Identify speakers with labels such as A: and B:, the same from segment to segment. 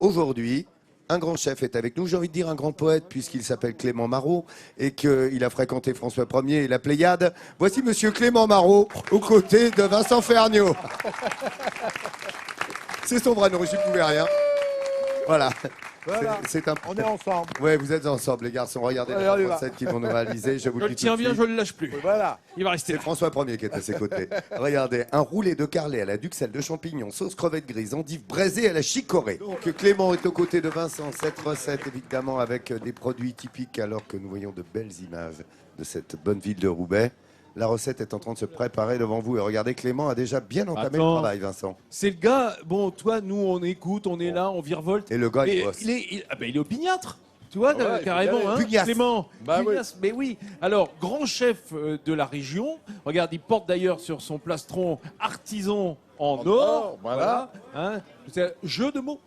A: aujourd'hui, un grand chef est avec nous. J'ai envie de dire un grand poète, puisqu'il s'appelle Clément Marot et qu'il a fréquenté François Ier et la Pléiade. Voici Monsieur Clément Marot, aux côtés de Vincent Ferniaud. C'est son vrai nom, je ne pouvais rien. Voilà.
B: Voilà. On est ensemble.
A: Ouais, vous êtes ensemble, les garçons. Regardez la recette qu'ils vont nous réaliser. Je vous le dis.
C: Tiens bien, je ne le lâche plus.
B: Voilà.
C: Il va rester.
A: C'est François Ier qui est à ses côtés. Regardez, un roulé de carlet à la duxelle de champignons, sauce crevette grise, endive braisée à la chicorée. Donc Clément est aux côtés de Vincent. Cette recette, évidemment, avec des produits typiques, alors que nous voyons de belles images de cette bonne ville de Roubaix. La recette est en train de se préparer devant vous. Et regardez, Clément a déjà bien entamé le travail, Vincent.
C: C'est le gars, bon, toi, nous, on écoute, on est là, on virevolte.
A: Et le gars, il
C: Mais
A: bosse.
C: il est opiniâtre. Tu vois, carrément, hein,
A: Pugnace.
C: Clément.
B: Bah
C: Pugnace, mais oui. Alors, grand chef de la région. Regarde, il porte d'ailleurs sur son plastron artisan en or.
B: Voilà.
C: Hein, c'est un jeu de mots.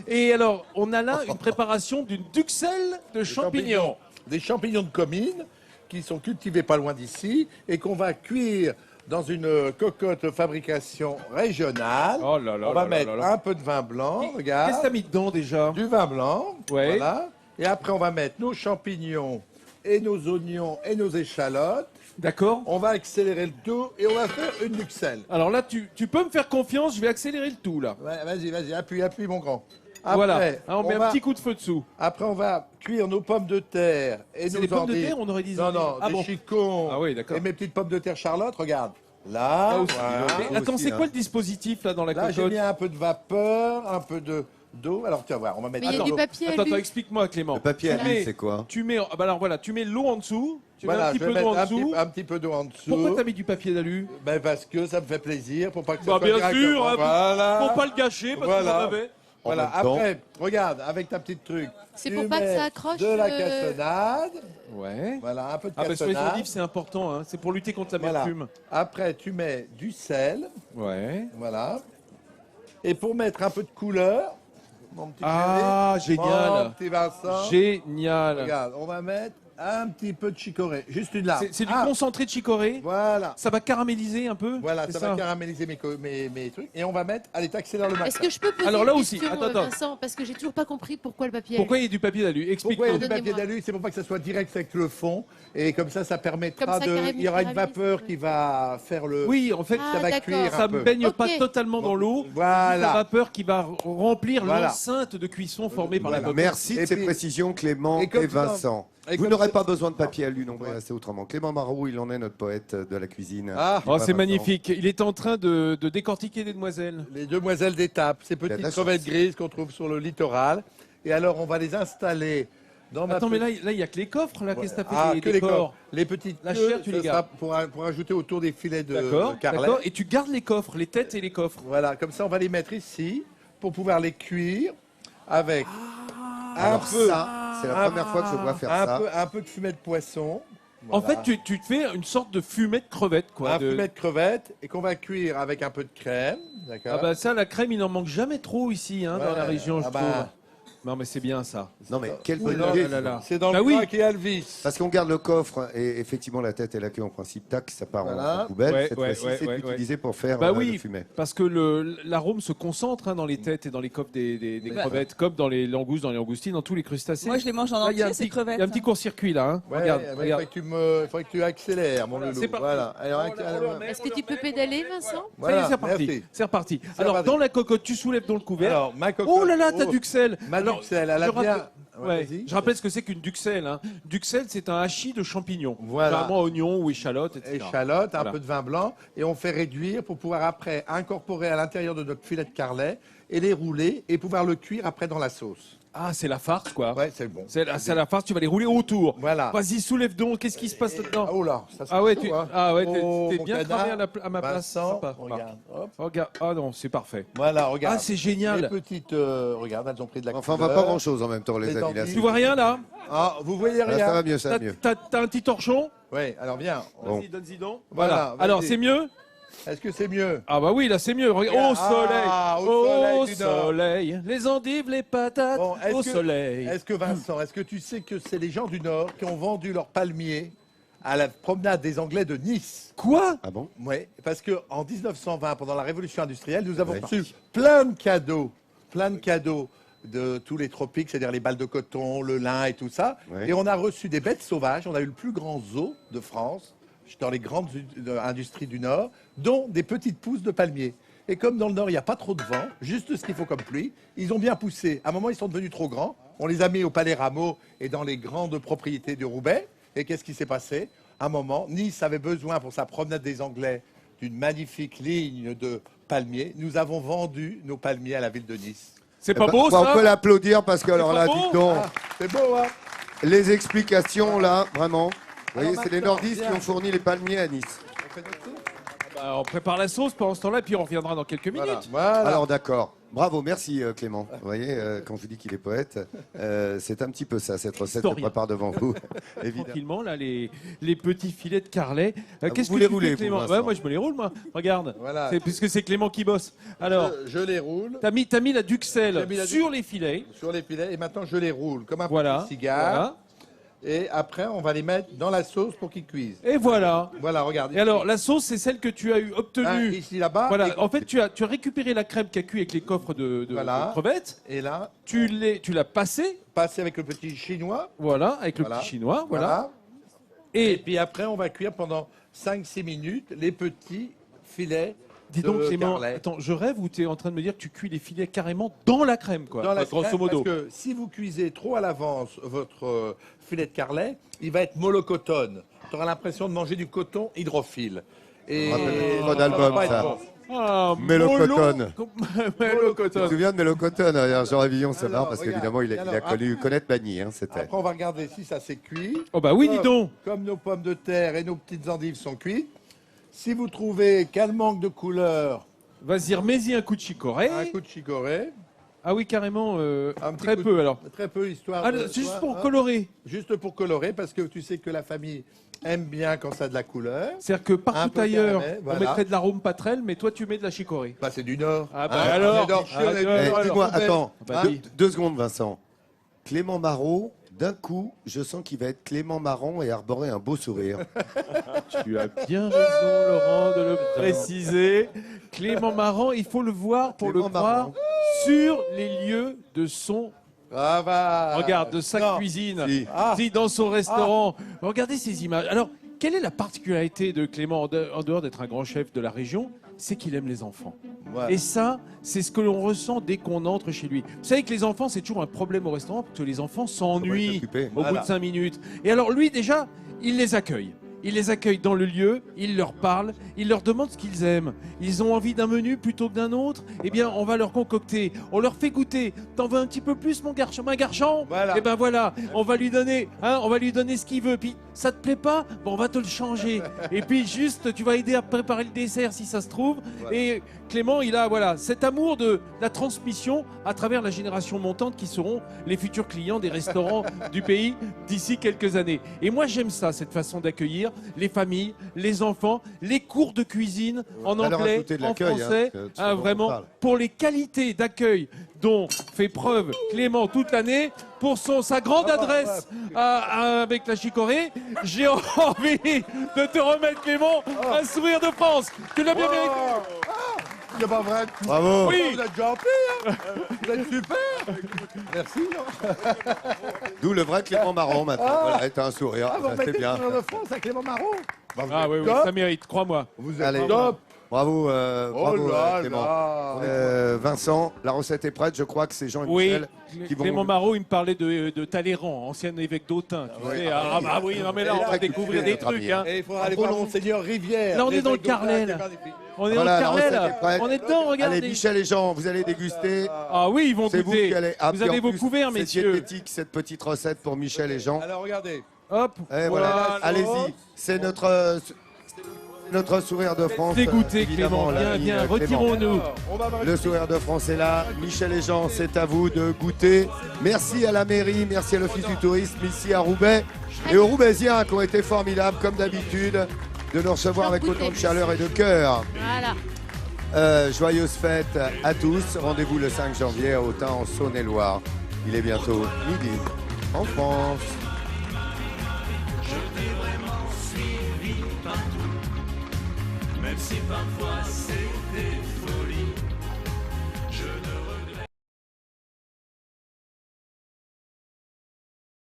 C: Et alors, on a là une préparation d'une duxelle de champignons.
B: Des champignons de comines qui sont cultivés pas loin d'ici et qu'on va cuire dans une cocotte de fabrication régionale.
C: Oh là là
B: On va
C: là
B: mettre
C: là là.
B: un peu de vin blanc,
C: Qu'est-ce que
B: regarde.
C: t'as mis dedans déjà?
B: Du vin blanc.
C: Ouais.
B: Voilà. Et après, on va mettre nos champignons et nos oignons et nos échalotes.
C: D'accord.
B: On va accélérer le tout et on va faire une duxelle.
C: Alors là, tu peux me faire confiance, je vais accélérer le tout là.
B: Ouais, vas-y, appuie, mon grand. Après,
C: Voilà. Hein, on met un petit coup de feu dessous.
B: Après, on va cuire nos pommes de terre et
C: C'est
B: nos
C: des pommes de
B: endives.
C: terre, on aurait dit.
B: Non,
C: Ah
B: des
C: bon.
B: chicons.
C: Ah oui, d'accord.
B: Et mes petites pommes de terre Charlotte, regarde. Là,
C: Là aussi.
B: voilà.
C: Mais attends,
A: aussi,
C: c'est
A: hein.
C: quoi le dispositif là dans la
B: Là, j'ai
C: cocotte?
B: mis un peu de vapeur, un peu d'eau. Alors, tu vas voir, on va mettre
D: Mais il y a
B: un
D: du
B: peu d'eau.
D: papier à
C: Attends,
D: lui.
C: explique-moi Clément.
A: Le papier à
C: Tu
A: l'huile,
C: mets-
A: c'est quoi?
C: Tu mets, bah alors voilà, tu mets l'eau en dessous, tu mets
B: Voilà,
C: un petit
B: je
C: peu
B: vais
C: d'eau
B: mettre
C: en dessous.
B: un petit peu d'eau en dessous.
C: Pourquoi t'as mis du papier d'alu?
B: Ben parce que ça me fait plaisir, pour pas que ça
C: Bah
B: soit
C: bien
B: directement-
C: sûr, hein,
B: Voilà.
C: pour pas le gâcher, parce
B: Voilà.
C: qu'on en avait.
B: Voilà,
A: En même temps.
B: après, regarde, avec ta petite truc.
D: C'est
B: tu
D: pour pas que
B: mets
D: ça accroche,
B: De la cassonade.
C: Ouais.
B: Voilà, un peu de
C: Ah bah sur les
B: cassonade.
C: olives c'est important, hein. C'est pour lutter contre
B: Voilà.
C: l'amertume.
B: Après, tu mets du sel.
C: Ouais.
B: Voilà. Et pour mettre un peu de couleur, mon petit
C: Ah,
B: chéri,
C: génial.
B: mon petit Vincent,
C: Génial.
B: regarde, on va mettre un petit peu de chicorée, juste une larme.
C: C'est du
B: Ah,
C: concentré de chicorée.
B: Voilà.
C: Ça va caraméliser un peu.
B: Voilà,
C: c'est
B: ça va caraméliser mes trucs. Et on va mettre, allez, t'accélères le max.
D: Est-ce que je peux poser
C: Alors là
D: une
C: aussi,
D: question,
C: attends.
D: Vincent, parce que j'ai toujours pas compris pourquoi le papier.
C: Pourquoi il y a du papier d'alu?
B: Pourquoi il y a
C: Explique-moi.
B: du papier
D: Pardonnez-moi.
B: d'alu? C'est pour pas que ça soit direct avec le fond. Et comme ça permettra
D: Comme ça,
B: de... Il y aura une
D: caraméliser,
B: vapeur qui va faire le...
C: Oui, en fait,
D: Ah,
B: ça va
D: d'accord.
B: cuire
C: ça
B: un peu.
C: ne baigne pas
D: Ok.
C: totalement dans l'eau.
B: Voilà.
C: La vapeur qui va remplir
B: Voilà.
C: l'enceinte de cuisson formée par la
B: Voilà.
C: cocotte.
A: Merci de
B: Et
A: ces
B: puis-
A: précisions, Clément
B: et
A: et,
B: comme tu
A: Vincent.
B: et
A: Vous
B: comme
A: n'aurez
B: tu-
A: pas besoin de papier à lui, non, c'est autrement. Clément Marot, il en est notre poète de la cuisine.
B: Ah.
C: Oh, c'est
A: Vincent.
C: magnifique. Il est en train de décortiquer des demoiselles.
B: Les demoiselles d'étape, ces
A: Il a de
B: petites
A: la
B: crevettes
A: chance.
B: grises qu'on trouve sur le littoral. Et alors, on va les installer dans ma...
C: Attends, mais là, il n'y a que les coffres, là. Qu'est-ce que t'as fait
B: Ah,
C: des
B: que les
C: corps
B: corps. Les petites
C: La
B: queues,
C: chair, tu
B: ça
C: les
B: sera
C: gardes.
B: pour ajouter autour des filets de
C: D'accord,
B: carlet.
C: d'accord. Et tu gardes les coffres, les têtes et les coffres.
B: Voilà, comme ça, on va les mettre ici pour pouvoir les cuire avec
A: Alors ça, c'est la première fois que je vois faire ça.
B: un peu de fumet de poisson.
C: En
B: Voilà.
C: fait, tu te fais une sorte de fumée de crevettes, quoi.
B: un fumet de crevettes et qu'on va cuire avec un peu de crème. D'accord.
C: Ah bah ça, la crème, il n'en manque jamais trop ici, hein, dans
B: Ouais,
C: la région, je
B: ah bah.
C: trouve. Non, mais c'est bien ça.
A: Non mais quelle
B: C'est
A: bonne
B: dans,
A: idée.
C: là là.
B: c'est dans
C: Bah
B: le
C: oui.
B: coin qu'il y a le vice.
A: Parce qu'on garde le coffre et effectivement la tête et la queue en principe, tac, ça part
B: Voilà.
A: en poubelle.
C: Ouais,
A: Cette
C: ouais,
A: fois-ci,
C: ouais,
A: c'est
C: ouais,
A: utilisé pour faire
C: Bah
A: le
C: oui,
A: fumet.
C: parce que l'arôme se concentre hein, dans les têtes et dans les coffres des crevettes, comme dans les langoustes, dans les langoustines, dans tous les crustacés.
E: Moi, je les mange en
C: Là, il y a un
E: entier, ces
C: petit-
E: crevettes.
C: Il y a un petit court-circuit là. Hein.
B: Ouais,
C: Regarde,
B: il
C: regarde.
B: faudrait que tu accélères, mon
C: Voilà,
B: loulou.
C: c'est parti.
B: Voilà. Alors,
D: Est-ce que tu peux pédaler, Vincent?
C: Ça y est,
B: voilà,
C: c'est reparti.
B: merci.
C: C'est reparti.
B: C'est
C: Alors,
B: reparti.
C: dans la cocotte, tu soulèves dans le couvert.
B: Alors, ma cocotte.
C: Oh là là, ta
B: oh,
C: duxelle.
B: Ma
C: Alors,
B: duxelle, elle a
C: je rappelle-
B: bien...
C: Ouais,
B: vas-y.
C: je rappelle ce que c'est qu'une duxelle. Hein. Duxelle, c'est un hachis de champignons.
B: Voilà.
C: Généralement oignons ou échalotes, etc.
B: Échalote, un
C: Voilà.
B: peu de vin blanc, et on fait réduire pour pouvoir après incorporer à l'intérieur de notre filet de carlet et les rouler et pouvoir le cuire après dans la sauce.
C: Ah, c'est la farce, quoi.
B: Ouais, c'est bon.
C: C'est la farce, tu vas les rouler autour.
B: Voilà.
C: Vas-y, soulève donc. Qu'est-ce qui se passe là-dedans?
B: Oh là, ça se
C: Ah ouais,
B: chaud,
C: tu
B: hein.
C: t'es
B: Oh, mon
C: bien
B: canard.
C: cramé à ma place.
B: Vincent,
C: Sympa.
B: regarde. Hop.
C: Regarde. Ah non, c'est parfait.
B: Voilà, regarde.
C: Ah, c'est génial.
B: Les petites, regarde, elles ont pris de la
A: Enfin, on va
B: couleur.
A: pas grand-chose en même temps, les
B: Les
A: amis. Là,
B: dents
C: Tu vois rien là?
B: Ah, vous voyez
A: Là,
B: rien.
A: ça va mieux, ça va mieux.
C: T'as un petit torchon?
B: Oui, alors viens.
A: Bon.
C: Vas-y, donne-y donc.
B: Voilà, vas-y.
C: Alors, c'est mieux?
B: Est-ce que c'est mieux?
C: Ah bah oui, là c'est mieux. Regarde. Au soleil.
B: Ah, au soleil du Nord.
C: soleil. Les endives, les patates.
B: Bon,
C: au soleil.
B: Est-ce que Vincent, est-ce que tu sais que c'est les gens du Nord qui ont vendu leurs palmiers à la promenade des Anglais de Nice?
C: Quoi?
A: Ah bon?
B: Oui, parce qu'en 1920, pendant la Révolution industrielle, nous avons
A: Ouais.
B: reçu plein de cadeaux de tous les tropiques, c'est-à-dire les balles de coton, le lin et tout ça.
A: Ouais.
B: Et on a reçu des bêtes sauvages. On a eu le plus grand zoo de France, dans les grandes industries du Nord, dont des petites pousses de palmiers. Et comme dans le Nord, il n'y a pas trop de vent, juste ce qu'il faut comme pluie, ils ont bien poussé. À un moment, ils sont devenus trop grands. On les a mis au Palais Rameau et dans les grandes propriétés de Roubaix. Et qu'est-ce qui s'est passé? À un moment, Nice avait besoin pour sa promenade des Anglais d'une magnifique ligne de palmiers. Nous avons vendu nos palmiers à la ville de Nice.
C: C'est pas beau,
A: On peut
C: ça?
A: l'applaudir parce que, alors
C: pas
A: là,
C: beau
A: dites donc,
B: C'est beau, hein?
A: les explications, là, vraiment. Vous voyez,
B: Alors
A: c'est les
B: maintenant,
A: nordistes qui
B: viens.
A: ont fourni les palmiers à Nice.
B: On fait notre tour.
C: Bah, on prépare la sauce pendant ce temps-là, puis on reviendra dans quelques minutes.
B: Voilà.
A: Alors d'accord. Bravo, merci Clément. Vous voyez, quand je vous dis qu'il est poète, c'est un petit peu ça, cette recette que je
C: Historien.
A: prépare devant vous. Évidemment.
C: Tranquillement, là, les petits filets de carlet.
A: vous
C: que
A: les
C: tu
A: roulez,
C: fais,
A: vous,
C: Clément?
A: Vincent.
C: Ouais, moi, je me les roule, moi. Regarde.
B: Voilà.
C: Puisque c'est Clément qui bosse. Alors,
B: je les roule
C: t'as mis la duxelle
B: J'ai mis la
C: sur les filets.
B: sur les filets et maintenant je les roule comme un
C: Voilà.
B: petit cigare.
C: Voilà.
B: Et après, on va les mettre dans la sauce pour qu'ils cuisent.
C: Et voilà.
B: Voilà, regarde.
C: Et alors, la sauce, c'est celle que tu as eu
B: Hein,
C: obtenue.
B: ici, là-bas.
C: Voilà. En fait, tu as récupéré la crème qui a cuit avec les coffres de
B: Voilà.
C: crevettes.
B: Et là,
C: Tu l'as passée.
B: passer avec le petit chinois.
C: Voilà, avec le
B: Voilà.
C: petit chinois. Voilà.
B: Et
C: Et
B: puis après, on va cuire pendant 5-6 minutes les petits filets.
C: dis donc,
B: de
C: Clément,
B: carlet.
C: attends, je rêve ou tu es en train de me dire que tu cuis les filets carrément dans la crème, quoi.
B: Dans la
C: grosso
B: crème,
C: modo.
B: Parce que si vous cuisez trop à l'avance votre filet de carlet, il va être molocotone. Tu auras l'impression de manger du coton hydrophile. Et
A: On rappelle le titre
B: ça
A: d'album,
B: va pas être
A: ça.
B: bon.
C: Ah,
A: Mélocotone. Tu
C: Mélocotone.
A: te souviens de Mélocotone, Jean Révillon, c'est
B: Alors,
A: marrant parce
B: regarde.
A: qu'évidemment, il a
B: Alors,
A: connu connaître Bagny, c'était.
B: Après, on va regarder si ça s'est cuit.
C: Oh bah oui, dis donc.
B: Comme nos pommes de terre et nos petites endives sont cuites. Si vous trouvez qu'elles manquent de couleur,
C: Vas-y, remets-y un coup de chicorée.
B: un coup de chicorée.
C: Ah oui, carrément,
B: Un petit
C: très
B: coup de-
C: peu alors.
B: Très peu, histoire
C: Ah,
B: de-
C: c'est juste
B: hein,
C: pour
B: hein.
C: colorer.
B: Juste pour colorer, parce que tu sais que la famille aime bien quand ça a de la couleur.
C: C'est-à-dire que
B: Un
C: partout
B: peu
C: ailleurs,
B: caramel,
C: on
B: voilà.
C: mettrait de l'arôme patrelle, mais toi tu mets de la chicorée.
B: Bah, c'est du Nord.
C: Ah bah
B: Hein,
C: alors,
B: on est d'Orchier, on est du
C: ah,
B: Nord,
A: Eh,
B: alors,
A: dis-moi,
B: Roubaix.
A: attends,
C: Bah,
A: deux,
C: dis.
A: 2 secondes, Vincent. Clément Marot, d'un coup, je sens qu'il va être Clément Marron et arborer un beau sourire.
C: Tu as bien raison, Laurent, de le préciser. Clément Marran, il faut le voir pour
A: Clément
C: le croire
A: Marran.
C: sur les lieux de son.
B: Ah bah.
C: Regarde, de sa
B: non.
C: cuisine,
A: Si.
B: Ah.
C: si, dans son restaurant. Regardez ces images. Alors, quelle est la particularité de Clément, en dehors d'être un grand chef de la région? C'est qu'il aime les enfants.
B: Voilà.
C: Et ça, c'est ce que l'on ressent dès qu'on entre chez lui. Vous savez que les enfants, c'est toujours un problème au restaurant, parce que les enfants s'ennuient
A: s'occuper.
C: au bout
B: Voilà.
C: de 5 minutes. Et alors lui, déjà, il les accueille. Il les accueille dans le lieu, il leur parle, il leur demande ce qu'ils aiment. Ils ont envie d'un menu plutôt que d'un autre, eh bien on va leur concocter, on leur fait goûter. T'en veux un petit peu plus mon garçon?
B: Voilà.
C: Eh ben voilà, on va lui donner, on va lui donner ce qu'il veut. Puis ça te plaît pas? Bon, on va te le changer. Et puis juste, tu vas aider à préparer le dessert si ça se trouve.
B: Voilà.
C: Et Clément, il a voilà cet amour de la transmission à travers la génération montante qui seront les futurs clients des restaurants du pays d'ici quelques années. Et moi j'aime ça, cette façon d'accueillir les familles, les enfants, les cours de cuisine en
A: Alors,
C: anglais,
A: rajouter de
C: en
A: l'accueil,
C: français,
A: parce que c'est ce dont on
C: vraiment
A: parle.
C: pour les qualités d'accueil dont fait preuve Clément toute l'année, pour sa grande adresse avec la chicorée, j'ai envie de te remettre Clément un sourire de France. Tu l'as bien mérité.
B: C'est pas vrai.
A: Bravo.
C: Oui.
B: Vous êtes gentil, hein. Vous êtes super. Merci. Hein.
A: D'où le vrai Clément Marron maintenant. Voilà, t'as un sourire,
B: Ah, vous
A: ça, c'est
B: remettez
A: bien.
B: le de France avec Clément Marron. Bah, vous
C: Ah
B: êtes
C: oui, oui,
B: top.
C: ça mérite, crois-moi.
B: Vous êtes
A: Allez.
B: top.
A: Bravo,
B: Oh
A: bravo
B: là
A: Clément.
B: là.
A: Vincent, la recette est prête. Je crois que c'est Jean et
C: Oui,
A: Michel qui vont.
C: Clément Marot, il me parlait de Talleyrand, ancien évêque d'Autun. Tu sais. Ah bah oui, non mais là,
B: Et
C: on
B: là,
C: va découvrir des
A: notre
C: trucs.
A: ami.
C: Hein.
B: Et il faudra aller voir Monseigneur Rivière.
C: Là, on est
B: Les
C: dans le
B: Écoutins,
C: Carlet,
B: c'est
C: là.
B: magnifique.
C: On est
A: Voilà,
C: dans le
A: la
C: carnet,
A: recette
C: là.
A: est prête.
C: On est dedans, regardez.
A: Allez, Michel et Jean, vous allez déguster.
C: Ah oui, ils vont
A: C'est vous
C: goûter.
A: qui allez. Ah,
C: Vous
A: puis en
C: avez vos
A: plus,
C: couverts,
A: c'est
C: messieurs.
A: diététique, cette petite recette pour Michel et Jean.
B: Alors regardez.
C: Hop,
A: Et voilà, allez-y. C'est notre sourire de France.
C: Dégoûté,
A: évidemment,
C: Clément. Bien,
A: l'ami,
C: bien,
A: Clément.
C: retirons-nous.
B: Alors, on va voir
A: Le sourire de France est là. Michel et Jean, c'est à vous de goûter. Merci à la mairie, merci à l'Office du tourisme ici à Roubaix et aux Roubaisiens qui ont été formidables comme d'habitude de nous recevoir avec autant de chaleur et de cœur.
D: Voilà.
A: Joyeuses fêtes à tous. Rendez-vous le 5 janvier à Autun en Saône-et-Loire. Il est bientôt midi en France.
E: Même si parfois c'était